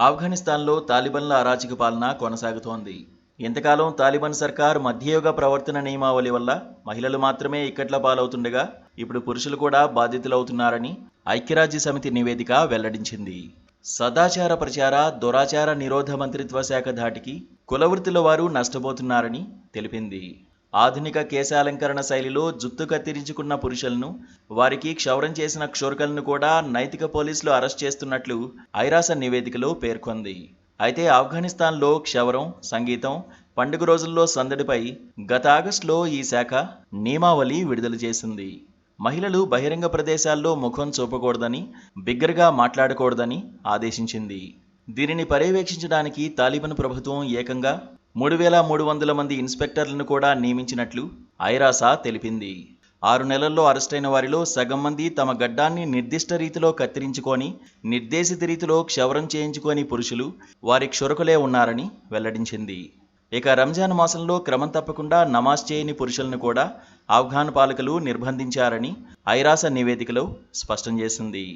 ఆఫ్ఘనిస్తాన్లో తాలిబన్ల అరాచక పాలన కొనసాగుతోంది. ఇంతకాలం తాలిబాన్ సర్కార్ మధ్యయుగ ప్రవర్తన నియమావళి వల్ల మహిళలు మాత్రమే ఇక్కట్ల పాలవుతుండగా ఇప్పుడు పురుషులు కూడా బాధితులవుతున్నారని ఐక్యరాజ్య సమితి నివేదిక వెల్లడించింది. సదాచార ప్రచార దురాచార నిరోధ మంత్రిత్వ శాఖ ధాటికి కులవృత్తుల వారు నష్టపోతున్నారని తెలిపింది. ఆధునిక కేశాలంకరణ శైలిలో జుత్తు కత్తిరించుకున్న పురుషులను, వారికి క్షౌరం చేసిన క్షురకులను కూడా నైతిక పోలీసులు అరెస్ట్ చేస్తున్నట్లు ఐరాస నివేదికలో పేర్కొంది. అయితే ఆఫ్ఘనిస్తాన్లో క్షౌరం, సంగీతం, పండుగ రోజుల్లో సందడిపై గత ఆగస్టులో ఈ శాఖ నియమావళి విడుదల చేసింది. మహిళలు బహిరంగ ప్రదేశాల్లో ముఖం చూపకూడదని, బిగ్గరగా మాట్లాడకూడదని ఆదేశించింది. దీనిని పర్యవేక్షించడానికి తాలిబాన్ ప్రభుత్వం ఏకంగా 3,300 మంది ఇన్స్పెక్టర్లను కూడా నియమించినట్లు ఐరాస తెలిపింది. 6 నెలల్లో అరెస్టైన వారిలో సగం మంది తమ గడ్డాన్ని నిర్దిష్ట రీతిలో కత్తిరించుకొని, నిర్దేశిత రీతిలో క్షౌరం చేయించుకొని పురుషులు, వారి క్షురకులే ఉన్నారని వెల్లడించింది. ఇక రంజాన్ మాసంలో క్రమం తప్పకుండా నమాజ్ చేయని పురుషులను కూడా ఆఫ్ఘాన్ పాలకులు నిర్బంధించారని ఐరాస నివేదికలో స్పష్టం చేసింది.